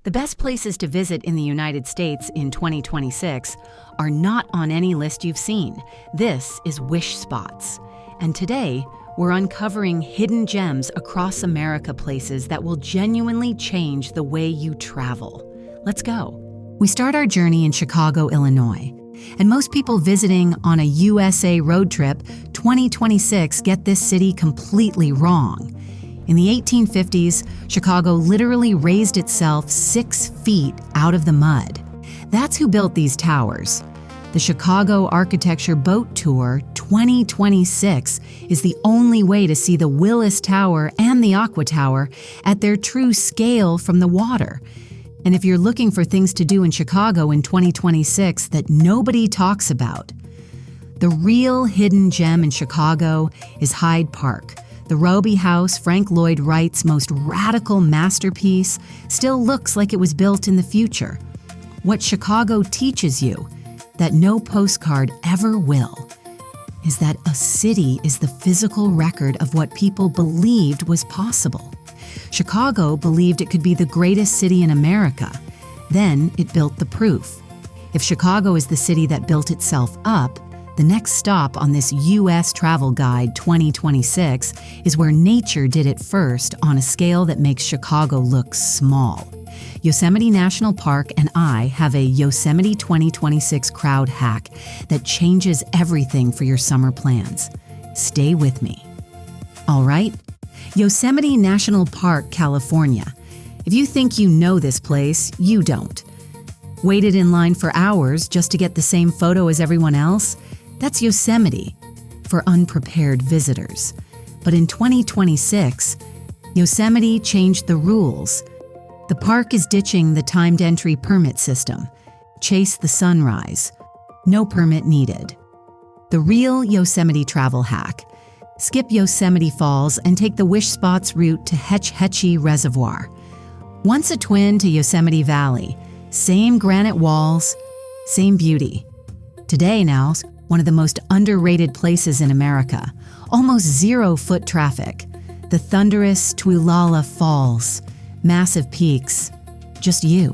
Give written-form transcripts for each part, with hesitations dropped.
The best places to visit in the United States in 2026 are not on any list you've seen. This is Wishspots. And today, we're uncovering hidden gems across America, places that will genuinely change the way you travel. Let's go. We start our journey in Chicago, Illinois. And most people visiting on a USA road trip 2026 get this city completely wrong. In the 1850s, Chicago literally raised itself 6 feet out of the mud. That's who built these towers. The Chicago Architecture Boat Tour 2026 is the only way to see the Willis Tower and the Aqua Tower at their true scale from the water. And if you're looking for things to do in Chicago in 2026 that nobody talks about, the real hidden gem in Chicago is Hyde Park. The Roby House, Frank Lloyd Wright's most radical masterpiece, still looks like it was built in the future. What Chicago teaches you, that no postcard ever will, is that a city is the physical record of what people believed was possible. Chicago believed it could be the greatest city in America. Then it built the proof. If Chicago is the city that built itself up, the next stop on this U.S. Travel Guide 2026 is where nature did it first on a scale that makes Chicago look small. Yosemite National Park and I have a Yosemite 2026 crowd hack that changes everything for your summer plans. Stay with me. All right, Yosemite National Park, California. If you think you know this place, you don't. Waited in line for hours just to get the same photo as everyone else? That's Yosemite for unprepared visitors. But in 2026, Yosemite changed the rules. The park is ditching the timed entry permit system. Chase the sunrise. No permit needed. The real Yosemite travel hack. Skip Yosemite Falls and take the Wishspots route to Hetch Hetchy Reservoir. Once a twin to Yosemite Valley. Same granite walls, same beauty. Today now, one of the most underrated places in America. Almost zero foot traffic. The thunderous Tuolumne Falls. Massive peaks. Just you.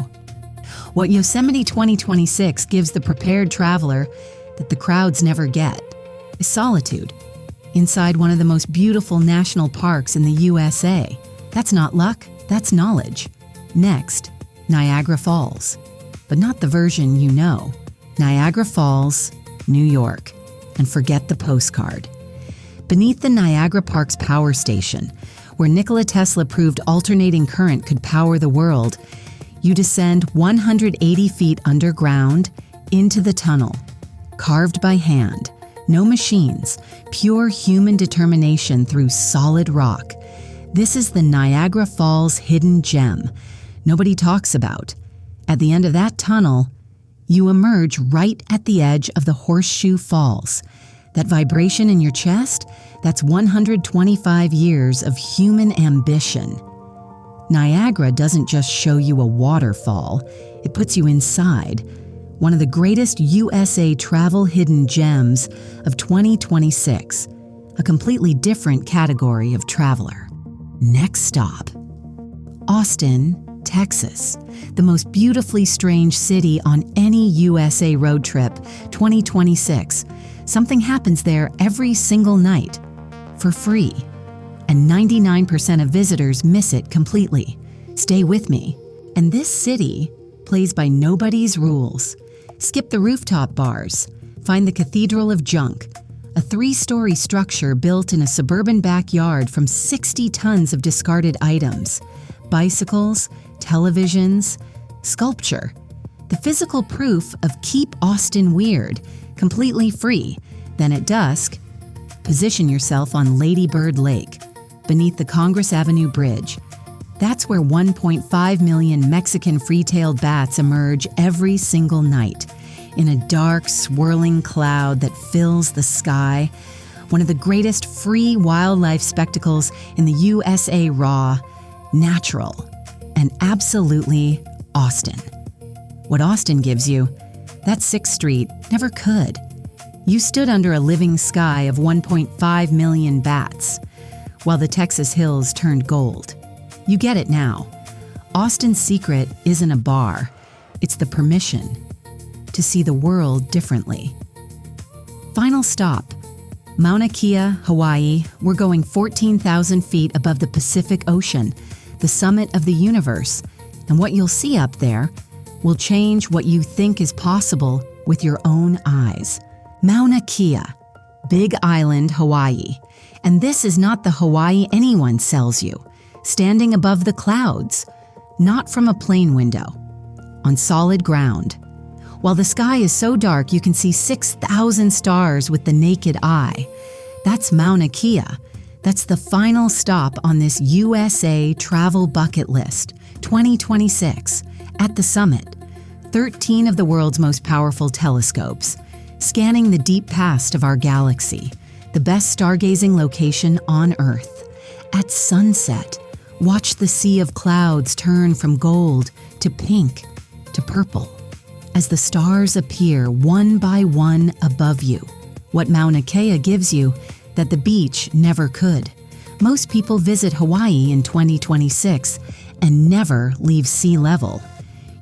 What Yosemite 2026 gives the prepared traveler that the crowds never get is solitude. Inside one of the most beautiful national parks in the USA. That's not luck, that's knowledge. Next, Niagara Falls. But not the version you know. Niagara Falls, New York. And forget the postcard. Beneath the Niagara Park's power station, where Nikola Tesla proved alternating current could power the world, you descend 180 feet underground into the tunnel, carved by hand. No machines, pure human determination through solid rock. This is the Niagara Falls hidden gem nobody talks about. At the end of that tunnel, you emerge right at the edge of the Horseshoe Falls. That vibration in your chest, that's 125 years of human ambition. Niagara doesn't just show you a waterfall, it puts you inside. One of the greatest USA travel hidden gems of 2026, a completely different category of traveler. Next stop, Austin, Texas, the most beautifully strange city on any USA road trip 2026. Something happens there every single night, for free. And 99% of visitors miss it completely. Stay with me. And this city plays by nobody's rules. Skip the rooftop bars. Find the Cathedral of Junk, a 3-story structure built in a suburban backyard from 60 tons of discarded items. Bicycles, televisions, sculpture. The physical proof of Keep Austin Weird, completely free. Then at dusk, position yourself on Lady Bird Lake, beneath the Congress Avenue Bridge. That's where 1.5 million Mexican free-tailed bats emerge every single night, in a dark, swirling cloud that fills the sky. One of the greatest free wildlife spectacles in the USA, raw, natural, and absolutely Austin. What Austin gives you, that 6th Street never could. You stood under a living sky of 1.5 million bats, while the Texas hills turned gold. You get it now. Austin's secret isn't a bar, it's the permission to see the world differently. Final stop, Mauna Kea, Hawaii. We're going 14,000 feet above the Pacific Ocean, the summit of the universe, and what you'll see up there will change what you think is possible with your own eyes. Mauna Kea, Big Island, Hawaii. And this is not the Hawaii anyone sells you. Standing above the clouds, not from a plane window, on solid ground. While the sky is so dark you can see 6,000 stars with the naked eye. That's Mauna Kea. That's the final stop on this USA travel bucket list, 2026. At the summit, 13 of the world's most powerful telescopes, scanning the deep past of our galaxy, the best stargazing location on Earth. At sunset, watch the sea of clouds turn from gold to pink to purple as the stars appear one by one above you. What Mauna Kea gives you that the beach never could. Most people visit Hawaii in 2026 and never leave sea level.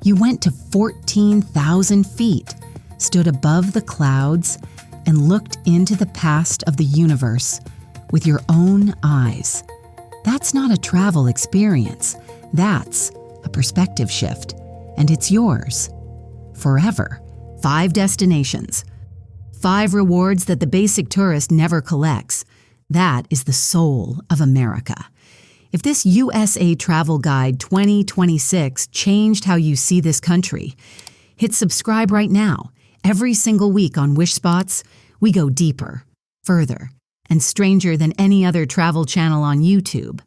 You went to 14,000 feet, stood above the clouds, and looked into the past of the universe with your own eyes. That's not a travel experience. That's a perspective shift, and it's yours. Forever. 5 destinations. 5 rewards that the basic tourist never collects. That is the soul of America. If this USA Travel Guide 2026 changed how you see this country, hit subscribe right now. Every single week on Wishspots, we go deeper, further, and stranger than any other travel channel on YouTube.